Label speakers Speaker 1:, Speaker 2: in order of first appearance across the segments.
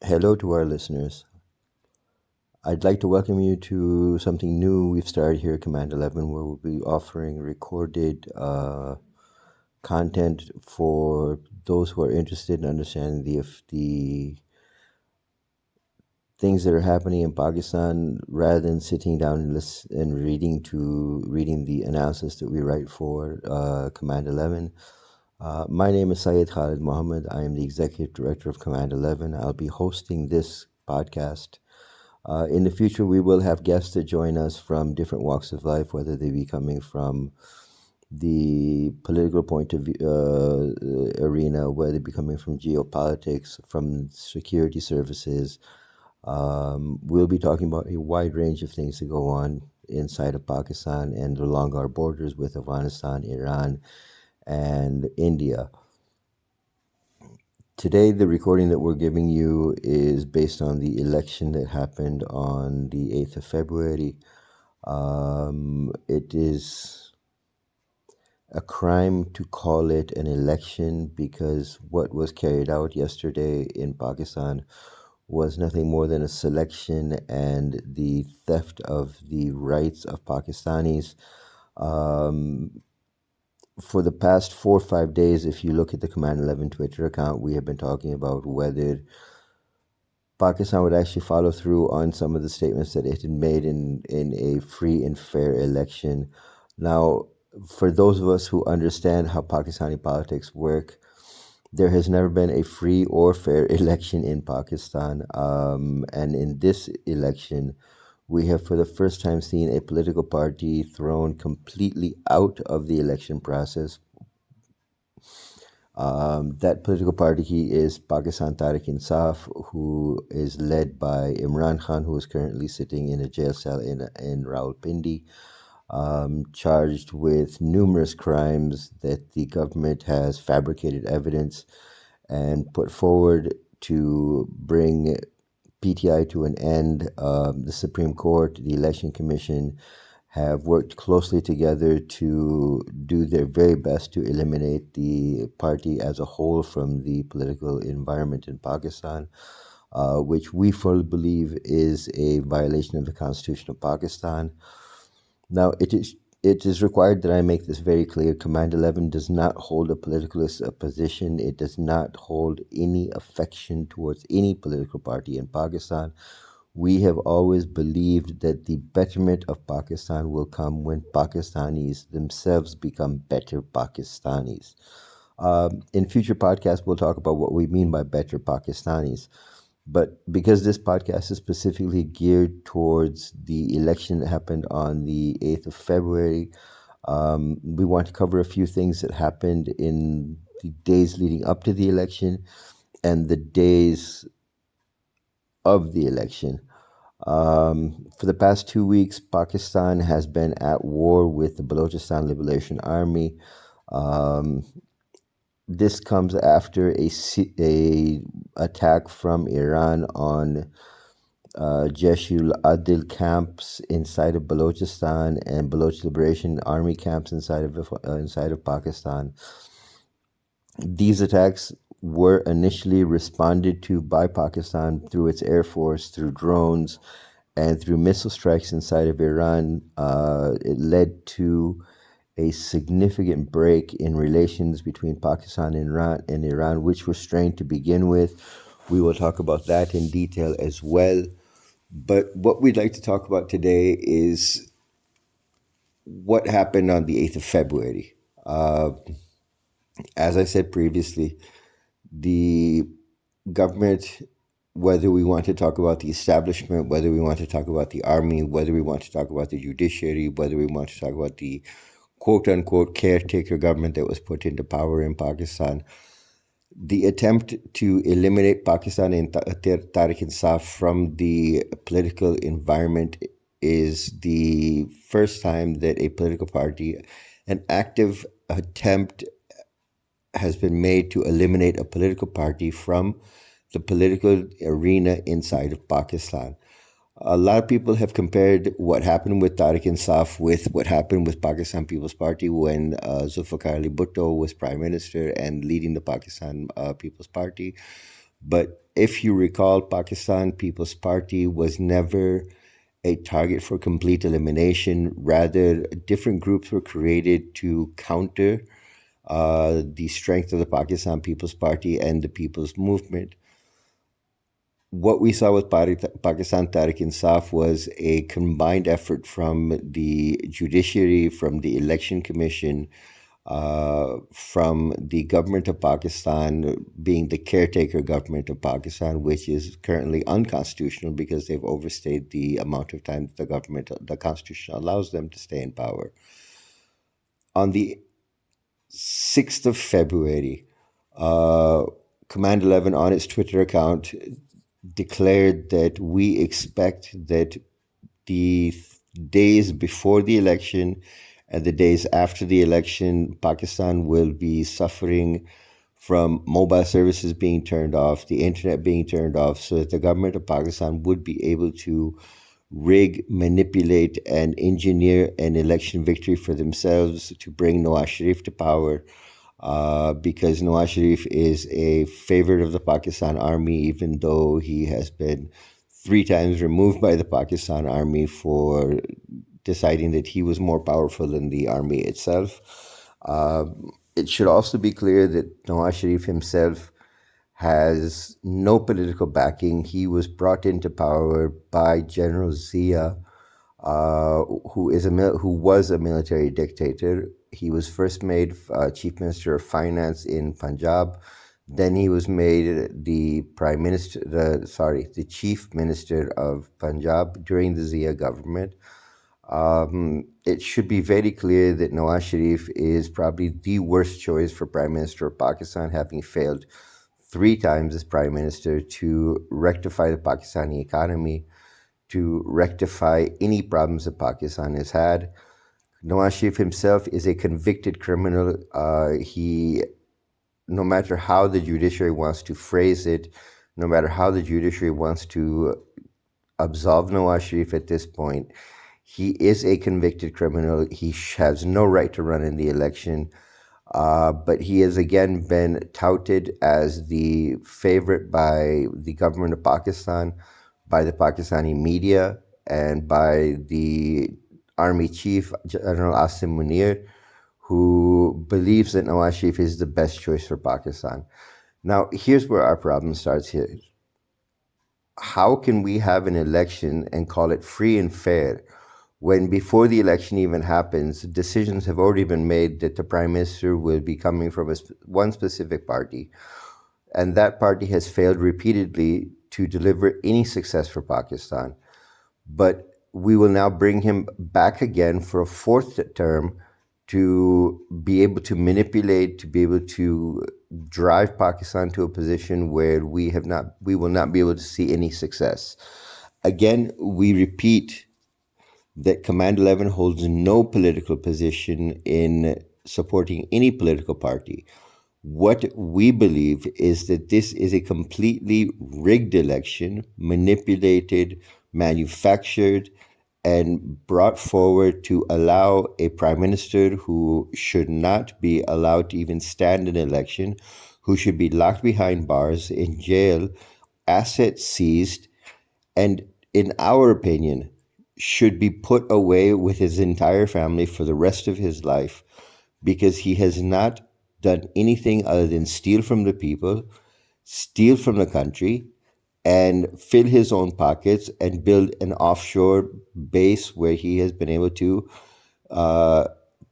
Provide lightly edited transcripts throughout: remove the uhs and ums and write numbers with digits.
Speaker 1: Hello to our listeners. I'd like to welcome you to something new we've started here at CommandEleven, where we'll be offering recorded content for those who are interested in understanding the things that are happening in Pakistan, rather than sitting down and reading the analysis that we write for CommandEleven. My name is Syed Khalid Muhammad. I am the executive director of CommandEleven. I'll be hosting this podcast. In the future, we will have guests that join us from different walks of life, whether they be coming from the political point of view arena, whether they be coming from geopolitics, from security services. We'll be talking about a wide range of things that go on inside of Pakistan and along our borders with Afghanistan, Iran, and India. Today, the recording that we're giving you is based on the election that happened on the 8th of February. It is a crime to call it an election because what was carried out yesterday in Pakistan was nothing more than a selection and the theft of the rights of Pakistanis. For the past 4 or 5 days, if you look at the CommandEleven Twitter account, we have been talking about whether Pakistan would actually follow through on some of the statements that it had made in a free and fair election. Now, for those of us who understand how Pakistani politics work, there has never been a free or fair election in Pakistan. And in this election, we have for the first time seen a political party thrown completely out of the election process. That political party is Pakistan Tehreek-e-Insaaf, who is led by Imran Khan, who is currently sitting in a jail cell in Rawalpindi, charged with numerous crimes that the government has fabricated evidence and put forward to bring PTI to an end. The Supreme Court, the Election Commission, have worked closely together to do their very best to eliminate the party as a whole from the political environment in Pakistan, which we fully believe is a violation of the Constitution of Pakistan. Now, it is required that I make this very clear. CommandEleven does not hold a politicalist position. It does not hold any affection towards any political party in Pakistan. We have always believed that the betterment of Pakistan will come when Pakistanis themselves become better Pakistanis. In future podcasts, we'll talk about what we mean by better Pakistanis. But because this podcast is specifically geared towards the election that happened on the 8th of February, we want to cover a few things that happened in the days leading up to the election and the days of the election. For the past 2 weeks, Pakistan has been at war with the Balochistan Liberation Army. This comes after a attack from Iran on Jeshul Adil camps inside of Balochistan and Baloch Liberation Army camps inside of Pakistan. These attacks were initially responded to by Pakistan through its air force, through drones, and through missile strikes inside of Iran. It led to a significant break in relations between Pakistan and Iran, which were strained to begin with. We will talk about that in detail as well. But what we'd like to talk about today is what happened on the 8th of February. As I said previously, the government, whether we want to talk about the establishment, whether we want to talk about the army, whether we want to talk about the judiciary, whether we want to talk about the quote-unquote caretaker government that was put into power in Pakistan, the attempt to eliminate Pakistan and Tehreek-e-Insaaf from the political environment is the first time that a political party, an active attempt has been made to eliminate a political party from the political arena inside of Pakistan. A lot of people have compared what happened with Tehreek-e-Insaaf with what happened with Pakistan People's Party when Zulfikar Ali Bhutto was prime minister and leading the Pakistan People's Party. But if you recall, Pakistan People's Party was never a target for complete elimination. Rather, different groups were created to counter the strength of the Pakistan People's Party and the People's Movement. What we saw with Pakistan Tehreek-e-Insaaf was a combined effort from the judiciary, from the election commission, from the government of Pakistan, being the caretaker government of Pakistan, which is currently unconstitutional because they've overstayed the amount of time that the Constitution allows them to stay in power. On the 6th of February, CommandEleven on its Twitter account declared that we expect that the days before the election and the days after the election, Pakistan will be suffering from mobile services being turned off, the internet being turned off, so that the government of Pakistan would be able to rig, manipulate, and engineer an election victory for themselves to bring Nawaz Sharif to power. Because Nawaz Sharif is a favorite of the Pakistan army, even though he has been 3 times removed by the Pakistan army for deciding that he was more powerful than the army itself. It should also be clear that Nawaz Sharif himself has no political backing. He was brought into power by General Zia, who was a military dictator. He was first made Chief Minister of Finance in Punjab. Then he was made the Chief Minister of Punjab during the Zia government. It should be very clear that Nawaz Sharif is probably the worst choice for Prime Minister of Pakistan, having failed 3 times as Prime Minister to rectify the Pakistani economy, to rectify any problems that Pakistan has had. Nawaz Sharif himself is a convicted criminal. No matter how the judiciary wants to phrase it, no matter how the judiciary wants to absolve Nawaz Sharif at this point, he is a convicted criminal. He has no right to run in the election. But he has again been touted as the favorite by the government of Pakistan, by the Pakistani media, and by the army chief, General Asim Munir, who believes that Nawaz Sharif is the best choice for Pakistan. Now, here's where our problem starts here. How can we have an election and call it free and fair when before the election even happens, decisions have already been made that the Prime Minister will be coming from one specific party, and that party has failed repeatedly to deliver any success for Pakistan? But we will now bring him back again for a 4th term to be able to manipulate, to be able to drive Pakistan to a position where we will not be able to see any success. Again, we repeat that CommandEleven holds no political position in supporting any political party. What we believe is that this is a completely rigged election, manipulated, manufactured, and brought forward to allow a prime minister who should not be allowed to even stand an election, who should be locked behind bars, in jail, assets seized, and in our opinion, should be put away with his entire family for the rest of his life, because he has not done anything other than steal from the people, steal from the country, and fill his own pockets and build an offshore base where he has been able to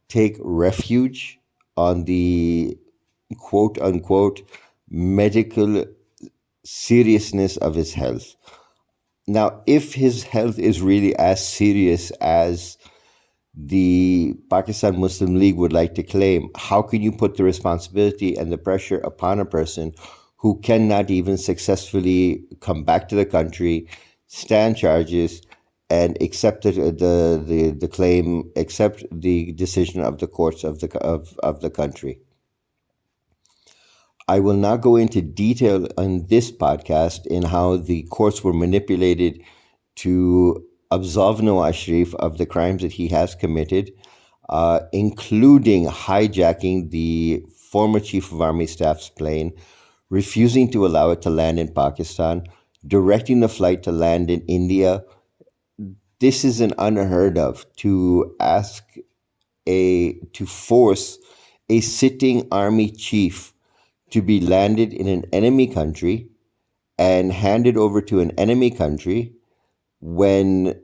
Speaker 1: take refuge on the quote-unquote medical seriousness of his health. Now, if his health is really as serious as the Pakistan Muslim League would like to claim, how can you put the responsibility and the pressure upon a person who cannot even successfully come back to the country, stand charges, and accept the claim, accept the decision of the courts of the country? I will not go into detail on this podcast in how the courts were manipulated to absolve Nawaz Sharif of the crimes that he has committed, including hijacking the former Chief of Army Staff's plane, refusing to allow it to land in Pakistan, directing the flight to land in India. This is an unheard of, to force a sitting army chief to be landed in an enemy country and handed over to an enemy country when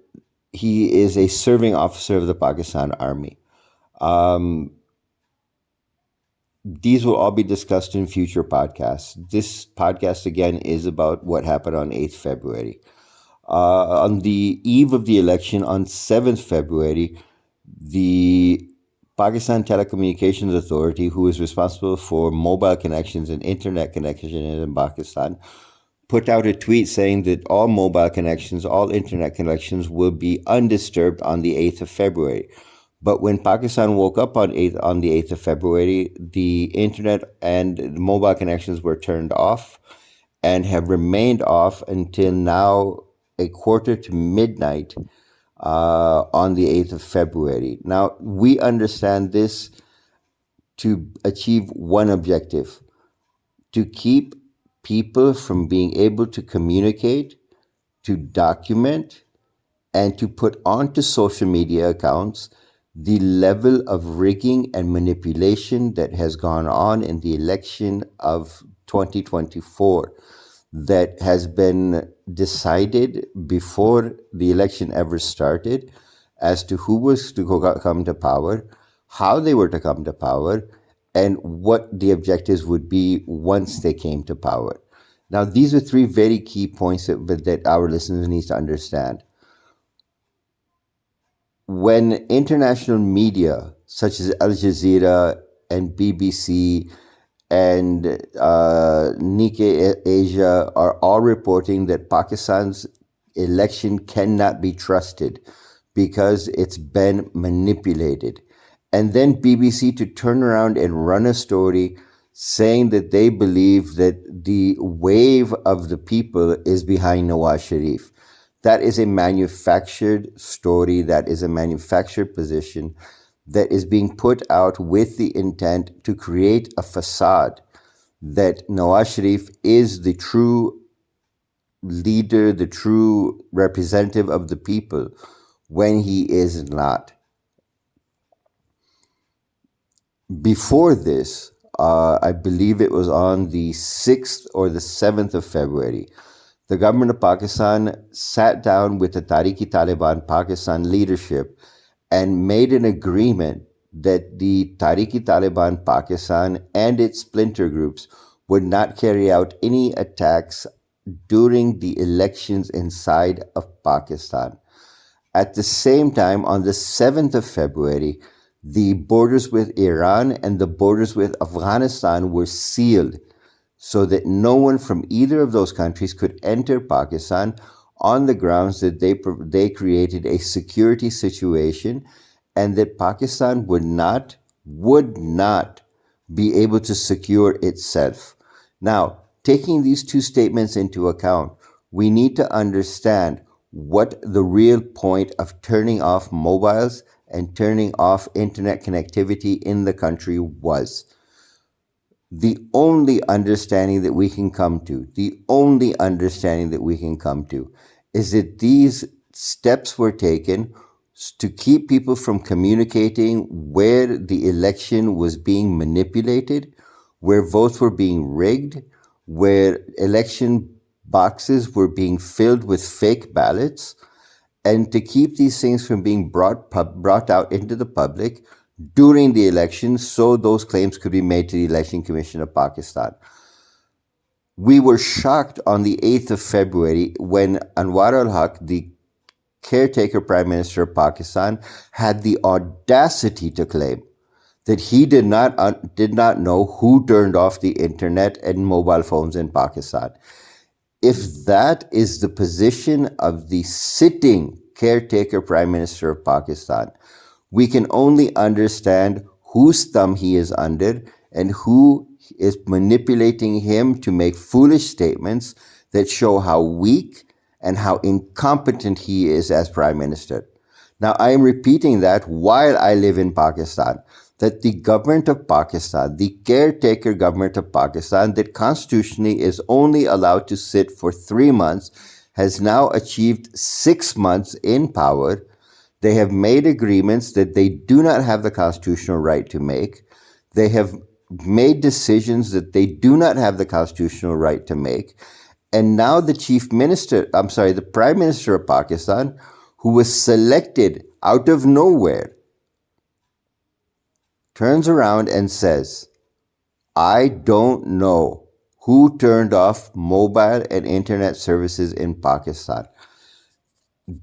Speaker 1: he is a serving officer of the Pakistan Army. These will all be discussed in future podcasts. This podcast, again, is about what happened on 8th February. On the eve of the election, on 7th February, the Pakistan Telecommunications Authority, who is responsible for mobile connections and internet connections in Pakistan, put out a tweet saying that all mobile connections, all internet connections will be undisturbed on the 8th of February. But when Pakistan woke up on the 8th of February, the internet and mobile connections were turned off and have remained off until now, a quarter to midnight on the 8th of February. Now, we understand this to achieve one objective: to keep people from being able to communicate, to document, and to put onto social media accounts the level of rigging and manipulation that has gone on in the election of 2024, that has been decided before the election ever started as to who was to come to power, how they were to come to power, and what the objectives would be once they came to power. Now, these are three very key points that our listeners need to understand. When international media such as Al Jazeera and BBC and Nikkei Asia are all reporting that Pakistan's election cannot be trusted because it's been manipulated, and then BBC to turn around and run a story saying that they believe that the wave of the people is behind Nawaz Sharif. That is a manufactured story. That is a manufactured position that is being put out with the intent to create a facade that Nawaz Sharif is the true leader, the true representative of the people, when he is not. Before this, I believe it was on the 6th or the 7th of February, the government of Pakistan sat down with the Tehreek-e-Taliban Pakistan leadership and made an agreement that the Tehreek-e-Taliban Pakistan and its splinter groups would not carry out any attacks during the elections inside of Pakistan. At the same time, on the 7th of February, the borders with Iran and the borders with Afghanistan were sealed so that no one from either of those countries could enter Pakistan, on the grounds that they created a security situation and that Pakistan would not be able to secure itself. Now, taking these two statements into account, we need to understand what the real point of turning off mobiles and turning off internet connectivity in the country was. The only understanding that we can come to is that these steps were taken to keep people from communicating where the election was being manipulated, where votes were being rigged, where election boxes were being filled with fake ballots, and to keep these things from being brought out into the public during the election so those claims could be made to the Election Commission of Pakistan. We were shocked on the 8th of February when Anwar al-Haq, the caretaker Prime Minister of Pakistan, had the audacity to claim that he did not know who turned off the internet and mobile phones in Pakistan. If that is the position of the sitting caretaker Prime Minister of Pakistan, we can only understand whose thumb he is under and who is manipulating him to make foolish statements that show how weak and how incompetent he is as Prime Minister. Now, I am repeating that while I live in Pakistan. that the government of Pakistan, the caretaker government of Pakistan, that constitutionally is only allowed to sit for 3 months, has now achieved 6 months in power. They have made agreements that they do not have the constitutional right to make. They have made decisions that they do not have the constitutional right to make. And now the the Prime Minister of Pakistan, who was selected out of nowhere, turns around and says, I don't know who turned off mobile and internet services in Pakistan.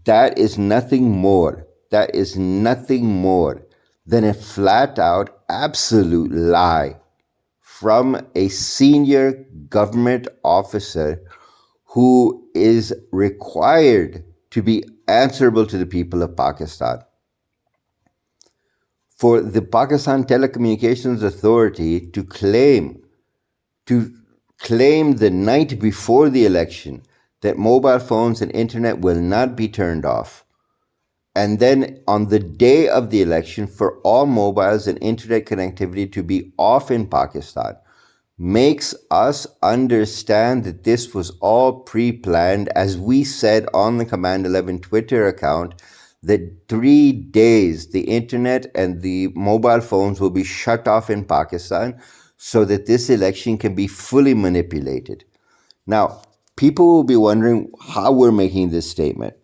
Speaker 1: That is nothing more. That is nothing more than a flat out absolute lie from a senior government officer who is required to be answerable to the people of Pakistan. For the Pakistan Telecommunications Authority to claim the night before the election that mobile phones and internet will not be turned off, and then on the day of the election for all mobiles and internet connectivity to be off in Pakistan, makes us understand that this was all pre-planned. As we said on the CommandEleven Twitter account, that 3 days the internet and the mobile phones will be shut off in Pakistan so that this election can be fully manipulated. Now, people will be wondering how we're making this statement.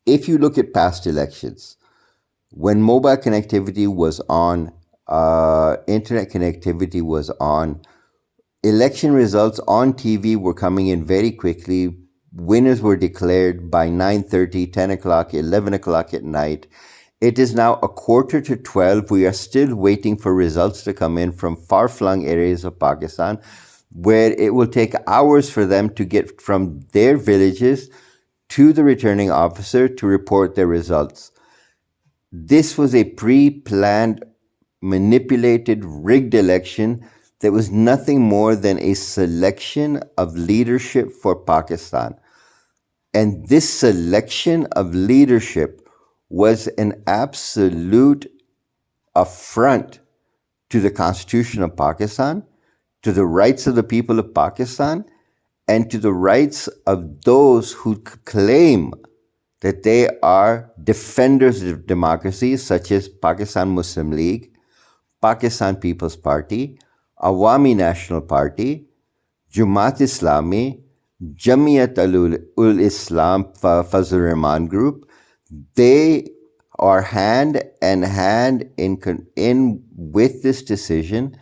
Speaker 1: If you look at past elections, when mobile connectivity was on, internet connectivity was on, election results on TV were coming in very quickly. Winners were declared by 9:30, 10 o'clock, 11 o'clock at night. It is now 11:45. We are still waiting for results to come in from far-flung areas of Pakistan, where it will take hours for them to get from their villages to the returning officer to report their results. This was a pre-planned, manipulated, rigged election that was nothing more than a selection of leadership for Pakistan. And this selection of leadership was an absolute affront to the Constitution of Pakistan, to the rights of the people of Pakistan, and to the rights of those who claim that they are defenders of democracy, such as Pakistan Muslim League, Pakistan People's Party, Awami National Party, Jamaat Islami, Jamiyat ul Islam Fazlur Rahman Group. They are hand in hand in with this decision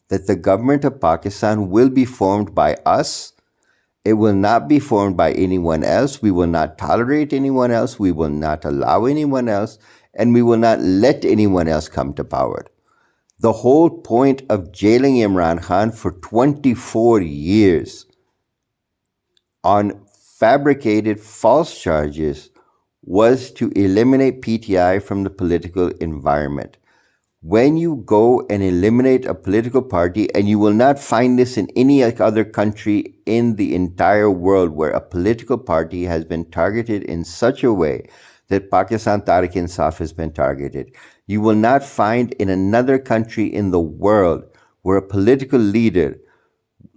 Speaker 1: that the government of Pakistan will be formed by us. It will not be formed by anyone else. We will not tolerate anyone else. We will not allow anyone else. And we will not let anyone else come to power. The whole point of jailing Imran Khan for 24 years on fabricated false charges was to eliminate PTI from the political environment. When you go and eliminate a political party, and you will not find this in any other country in the entire world where a political party has been targeted in such a way that Pakistan Tehreek-e-Insaaf has been targeted. You will not find in another country in the world where a political leader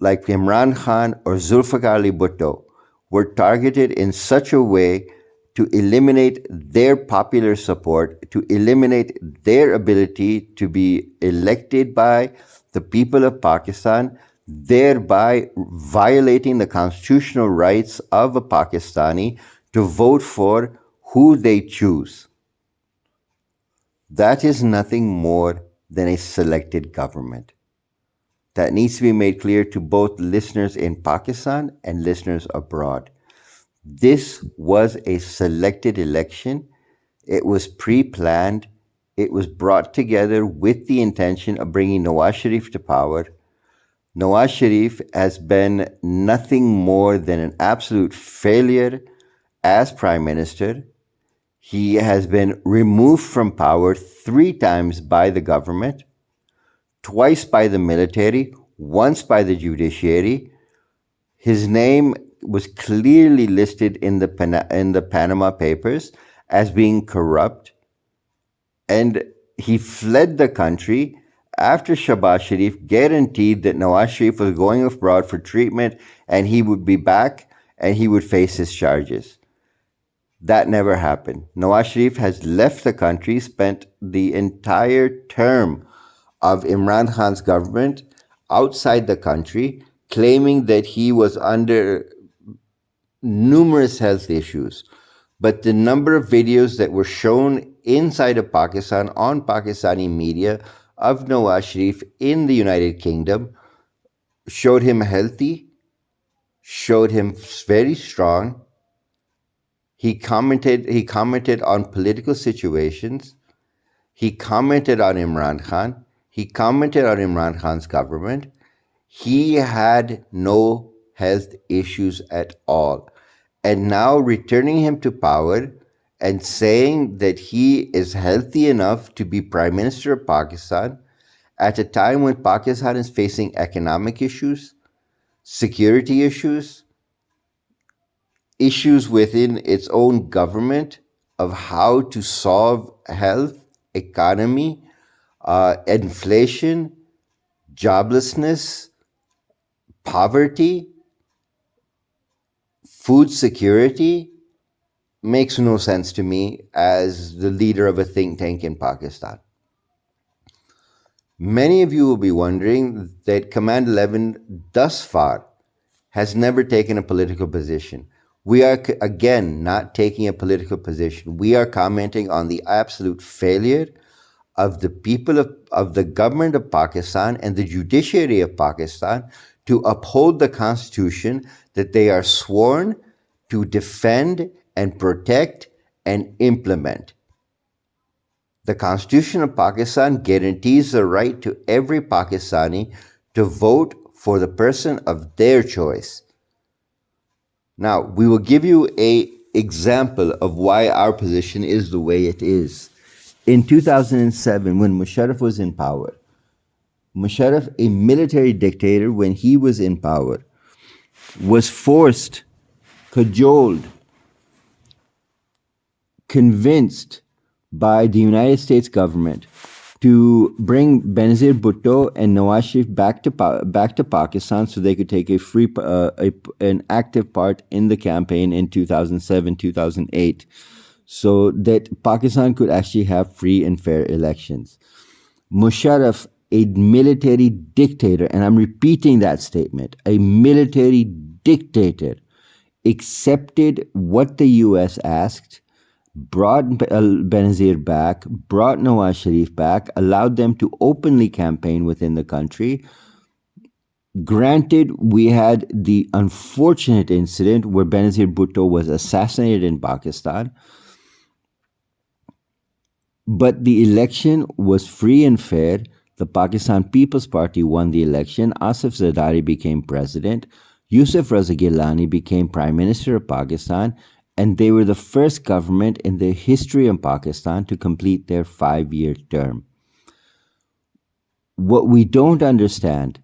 Speaker 1: like Imran Khan or Zulfikar Ali Bhutto were targeted in such a way to eliminate their popular support, to eliminate their ability to be elected by the people of Pakistan, thereby violating the constitutional rights of a Pakistani to vote for who they choose. That is nothing more than a selected government. That needs to be made clear to both listeners in Pakistan and listeners abroad. This was a selected election. It was pre-planned. It was brought together with the intention of bringing Nawaz Sharif to power. Nawaz Sharif has been nothing more than an absolute failure as Prime Minister. He has been removed from power 3 times by the government, twice by the military, once by the judiciary. His name was clearly listed in the Panama Papers as being corrupt. And He fled the country after Shahbaz Sharif guaranteed that Nawaz Sharif was going abroad for treatment and he would be back and he would face his charges. That never happened. Nawaz Sharif has left the country, spent the entire term of Imran Khan's government outside the country, claiming that he was under numerous health issues. But the number of videos that were shown inside of Pakistan on Pakistani media of Nawaz Sharif in the United Kingdom showed him healthy, showed him very strong. He commented on political situations. He commented on Imran Khan. He commented on Imran Khan's government. He had no health issues at all. And now returning him to power and saying that he is healthy enough to be Prime Minister of Pakistan at a time when Pakistan is facing economic issues, security issues, issues within its own government of how to solve health, economy, inflation, joblessness, poverty, food security, makes no sense to me as the leader of a think tank in Pakistan. Many of you will be wondering that CommandEleven thus far has never taken a political position. We are, again, not taking a political position. We are commenting on the absolute failure of the people of the government of Pakistan and the judiciary of Pakistan to uphold the Constitution that they are sworn to defend and protect and implement. The Constitution of Pakistan guarantees the right to every Pakistani to vote for the person of their choice. Now, we will give you an example of why our position is the way it is. In 2007, when Musharraf was in power, Musharraf, a military dictator, when he was in power, was forced, cajoled, convinced by the United States government to bring Benazir Bhutto and Nawaz Sharif back to Pakistan so they could take an active part in the campaign in 2007, 2008, so that Pakistan could actually have free and fair elections. Musharraf, a military dictator, and I'm repeating that statement, a military dictator, accepted what the US asked, brought Benazir back, brought Nawaz Sharif back, allowed them to openly campaign within the country. Granted, we had the unfortunate incident where Benazir Bhutto was assassinated in Pakistan, but the election was free and fair. The Pakistan People's Party won the election. Asif Zardari became president. Yusuf Raza Gilani became Prime Minister of Pakistan. And they were the first government in the history of Pakistan to complete their 5-year term. What we don't understand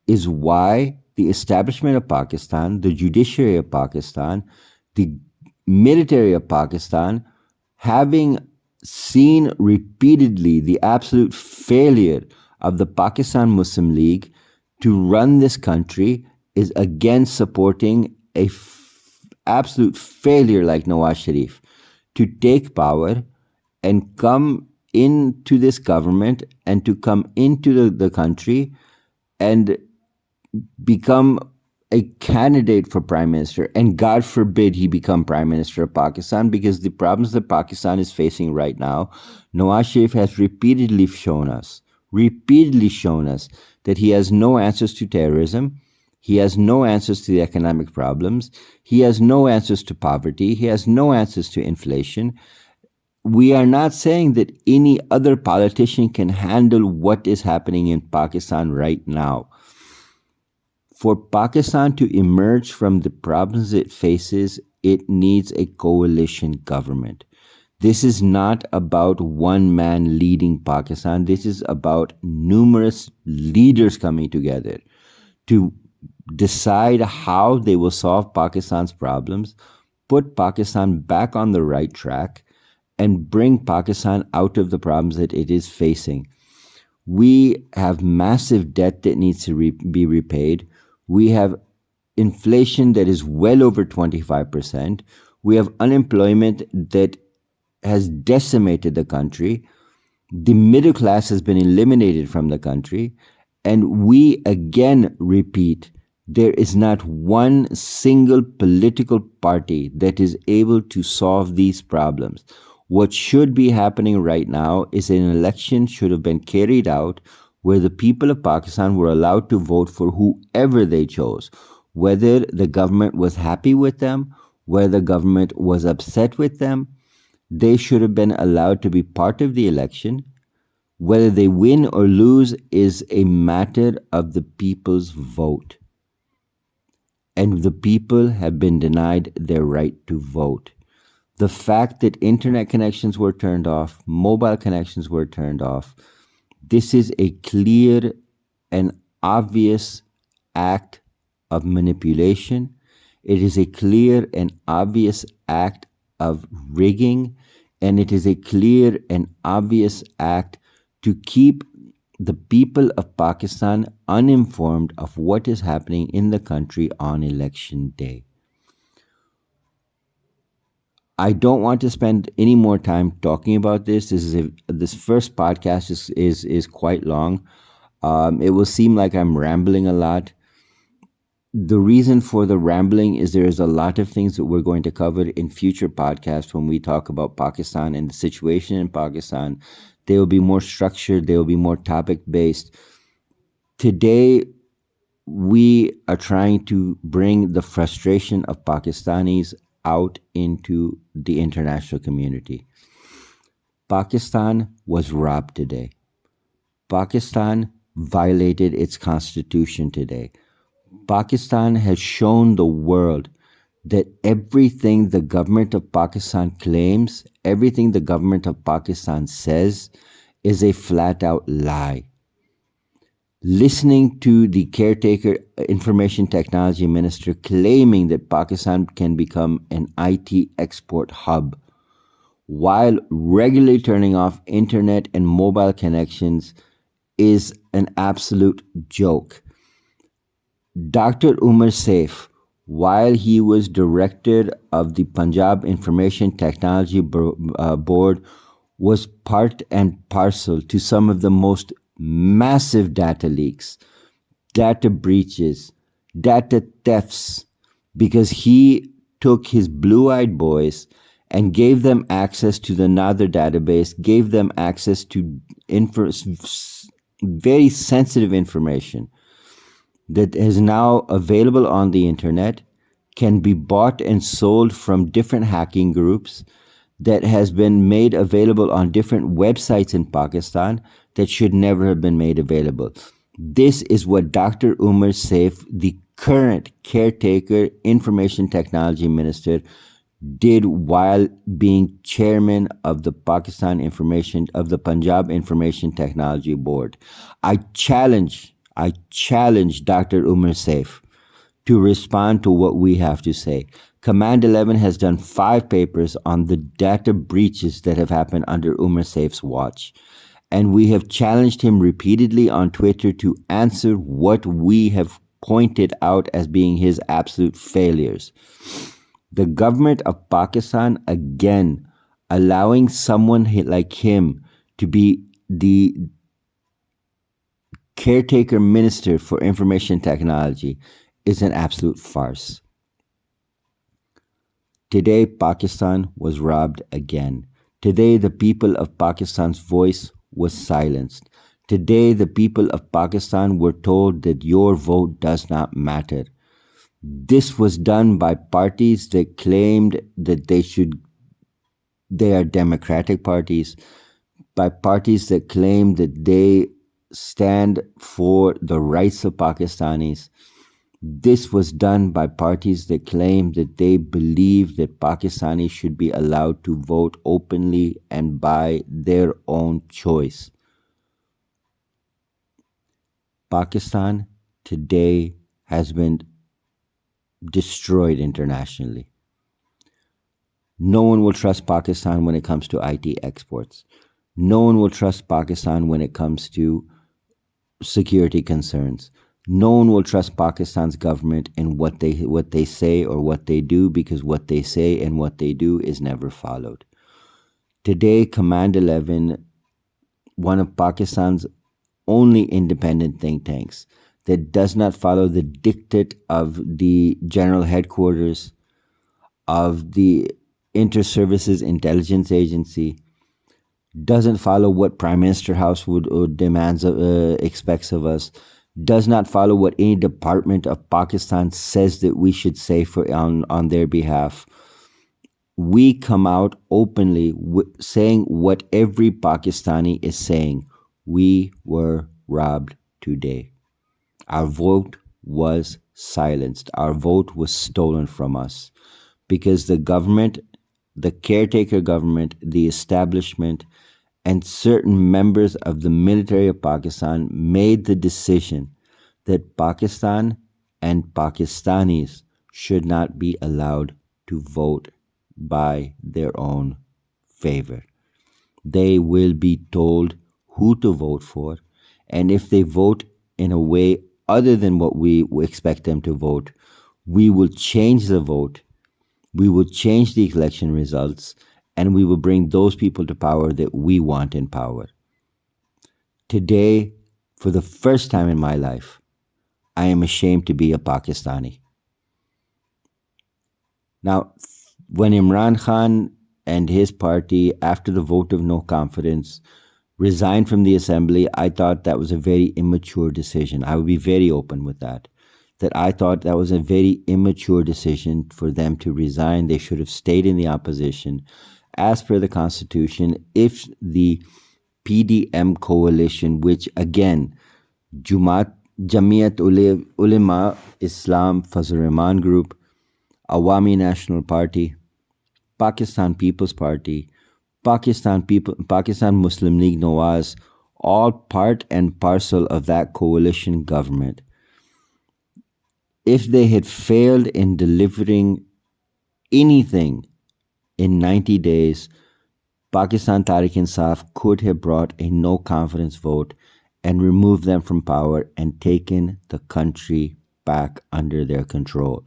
Speaker 1: is why the establishment of Pakistan, the judiciary of Pakistan, the military of Pakistan, having seen repeatedly the absolute failure of the Pakistan Muslim League to run this country, is again supporting a absolute failure like Nawaz Sharif to take power and come into this government and to come into the country and become a candidate for Prime Minister. And God forbid he become Prime Minister of Pakistan, because the problems that Pakistan is facing right now, Nawaz Sharif has repeatedly shown us that he has no answers to terrorism. He has no answers to the economic problems. He has no answers to poverty. He has no answers to inflation. We are not saying that any other politician can handle what is happening in Pakistan right now. For Pakistan to emerge from the problems it faces, it needs a coalition government. This is not about one man leading Pakistan. This is about numerous leaders coming together to decide how they will solve Pakistan's problems, put Pakistan back on the right track, and bring Pakistan out of the problems that it is facing. We have massive debt that needs to be repaid. We have inflation that is well over 25%. We have unemployment that has decimated the country. The middle class has been eliminated from the country. And we again repeat, there is not one single political party that is able to solve these problems. What should be happening right now is an election should have been carried out where the people of Pakistan were allowed to vote for whoever they chose, whether the government was happy with them, whether the government was upset with them. They should have been allowed to be part of the election. Whether they win or lose is a matter of the people's vote. And the people have been denied their right to vote. The fact that internet connections were turned off, mobile connections were turned off, this is a clear and obvious act of manipulation. It is a clear and obvious act of rigging, and it is a clear and obvious act to keep the people of Pakistan uninformed of what is happening in the country on election day. I don't want to spend any more time talking about this. This first podcast is quite long. It will seem like I'm rambling a lot. The reason for the rambling is there is a lot of things that we're going to cover in future podcasts when we talk about Pakistan and the situation in Pakistan. They will be more structured. They will be more topic-based. Today, we are trying to bring the frustration of Pakistanis out into the international community. Pakistan was robbed today. Pakistan violated its constitution today. Pakistan has shown the world that everything the government of Pakistan claims, everything the government of Pakistan says, is a flat-out lie. Listening to the caretaker information technology minister claiming that Pakistan can become an IT export hub, while regularly turning off internet and mobile connections, is an absolute joke. Dr. Umar Saif, while he was director of the Punjab Information Technology Board, was part and parcel to some of the most massive data leaks, data breaches, data thefts, because he took his blue-eyed boys and gave them access to the Nader database, gave them access to very sensitive information that is now available on the internet, can be bought and sold from different hacking groups, that has been made available on different websites in Pakistan that should never have been made available. This is what Dr. Umar Saif, the current caretaker information technology minister, did while being chairman of the Punjab Information Technology Board. I challenge Dr. Umar Saif to respond to what we have to say. CommandEleven has done 5 papers on the data breaches that have happened under Umar Saif's watch. And we have challenged him repeatedly on Twitter to answer what we have pointed out as being his absolute failures. The government of Pakistan, again, allowing someone like him to be the caretaker minister for information technology, is an absolute farce. Today, Pakistan was robbed again. Today, the people of Pakistan's voice was silenced. Today, the people of Pakistan were told that your vote does not matter. This was done by parties that claimed that they are democratic parties, by parties that claim that they stand for the rights of Pakistanis. This was done by parties that claim that they believe that Pakistanis should be allowed to vote openly and by their own choice. Pakistan today has been destroyed internationally. No one will trust Pakistan when it comes to IT exports. No one will trust Pakistan when it comes to security concerns. No one will trust Pakistan's government in what they say or what they do, because what they say and what they do is never followed. Today, CommandEleven, one of Pakistan's only independent think tanks that does not follow the diktat of the general headquarters of the Inter-Services Intelligence Agency, doesn't follow what Prime Minister House would demands expects of us, does not follow what any department of Pakistan says that we should say on their behalf. We come out openly saying what every Pakistani is saying. We were robbed today. Our vote was silenced. Our vote was stolen from us because the government, the caretaker government, the establishment, and certain members of the military of Pakistan made the decision that Pakistan and Pakistanis should not be allowed to vote by their own favor. They will be told who to vote for, and if they vote in a way other than what we expect them to vote, we will change the vote, we will change the election results, and we will bring those people to power that we want in power. Today, for the first time in my life, I am ashamed to be a Pakistani. Now, when Imran Khan and his party, after the vote of no confidence, resigned from the assembly, I thought that was a very immature decision. I would be very open with that. That I thought that was a very immature decision for them to resign. They should have stayed in the opposition. As per the Constitution, if the PDM coalition, which again, Jamiat Ulema Islam Fazl Rahman Group, Awami National Party, Pakistan People's Party, Pakistan Muslim League Nawaz, all part and parcel of that coalition government. If they had failed in delivering anything in 90 days, Pakistan Tehreek-e-Insaaf could have brought a no confidence vote and removed them from power and taken the country back under their control.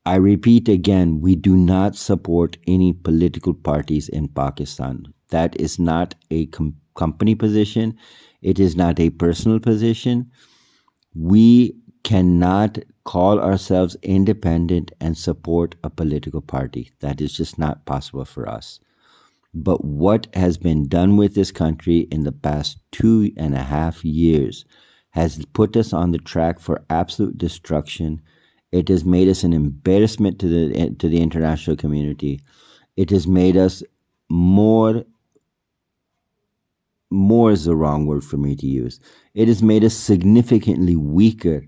Speaker 1: I repeat again, we do not support any political parties in Pakistan. That is not a company position. It is not a personal position. We cannot call ourselves independent and support a political party. That is just not possible for us. But what has been done with this country in the past 2.5 years has put us on the track for absolute destruction. It has made us an embarrassment to the international community. It has made us more is the wrong word for me to use. It has made us significantly weaker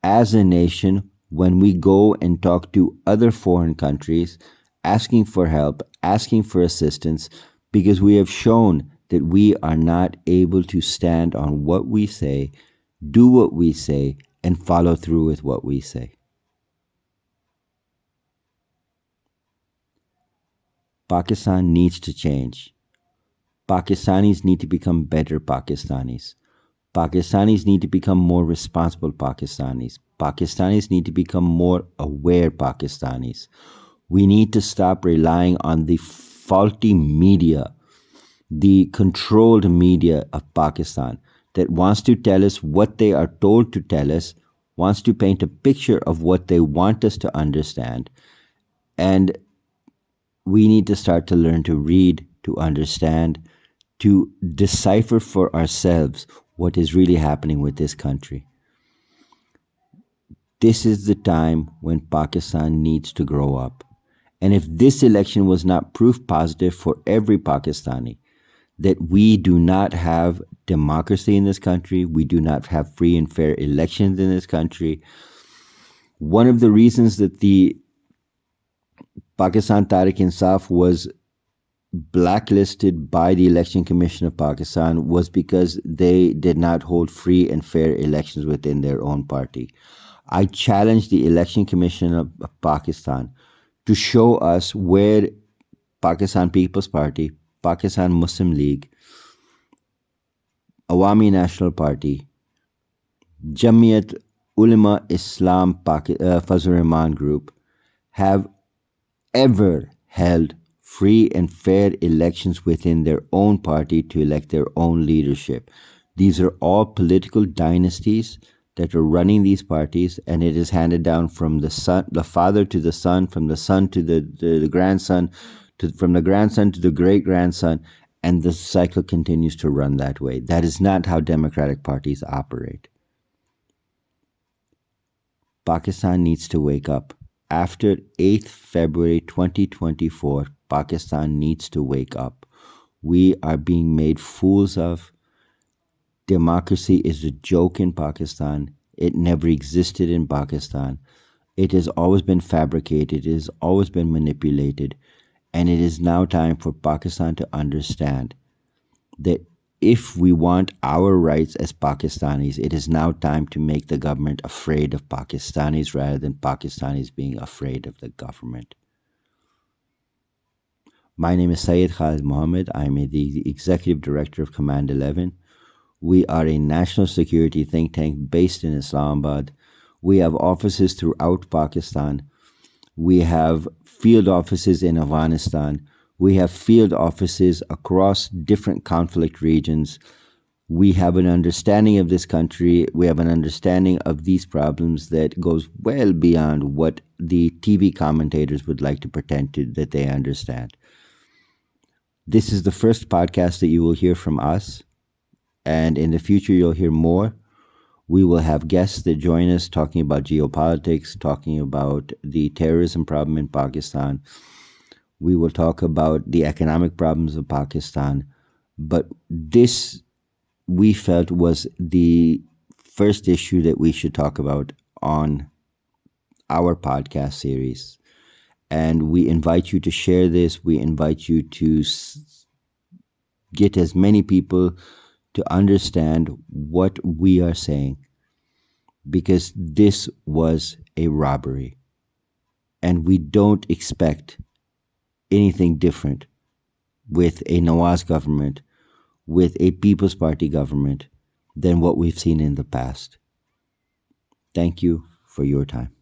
Speaker 1: as a nation when we go and talk to other foreign countries, asking for help, asking for assistance, because we have shown that we are not able to stand on what we say, do what we say, and follow through with what we say. Pakistan needs to change. Pakistanis need to become better Pakistanis. Pakistanis need to become more responsible Pakistanis. Pakistanis need to become more aware Pakistanis. We need to stop relying on the faulty media, the controlled media of Pakistan that wants to tell us what they are told to tell us, wants to paint a picture of what they want us to understand. And we need to start to learn to read, to understand, to decipher for ourselves what is really happening with this country. This is the time when Pakistan needs to grow up. And if this election was not proof positive for every Pakistani that we do not have democracy in this country, we do not have free and fair elections in this country, one of the reasons that the Pakistan Tehreek-e-Insaaf was blacklisted by the Election Commission of Pakistan was because they did not hold free and fair elections within their own party. I challenge the Election Commission of Pakistan to show us where Pakistan People's Party, Pakistan Muslim League, Awami National Party, Jamiat Ulema Islam Fazlur Rahman Group have ever held free and fair elections within their own party to elect their own leadership. These are all political dynasties that are running these parties, and it is handed down from the father to the son, from the son to the grandson, from the grandson to the great-grandson, and the cycle continues to run that way. That is not how democratic parties operate. Pakistan needs to wake up. After 8th February 2024, Pakistan needs to wake up. We are being made fools of. Democracy is a joke in Pakistan. It never existed in Pakistan. It has always been fabricated. It has always been manipulated. And it is now time for Pakistan to understand that if we want our rights as Pakistanis, it is now time to make the government afraid of Pakistanis rather than Pakistanis being afraid of the government. My name is Syed Khalid Muhammad. I am the Executive Director of CommandEleven. We are a national security think tank based in Islamabad. We have offices throughout Pakistan. We have field offices in Afghanistan. We have field offices across different conflict regions. We have an understanding of this country. We have an understanding of these problems that goes well beyond what the TV commentators would like to pretend that they understand. This is the first podcast that you will hear from us, and in the future you'll hear more. We will have guests that join us talking about geopolitics, talking about the terrorism problem in Pakistan. We will talk about the economic problems of Pakistan. But this, we felt, was the first issue that we should talk about on our podcast series. And we invite you to share this. We invite you to get as many people to understand what we are saying, because this was a robbery. And we don't expect anything different with a Nawaz government, with a People's Party government, than what we've seen in the past. Thank you for your time.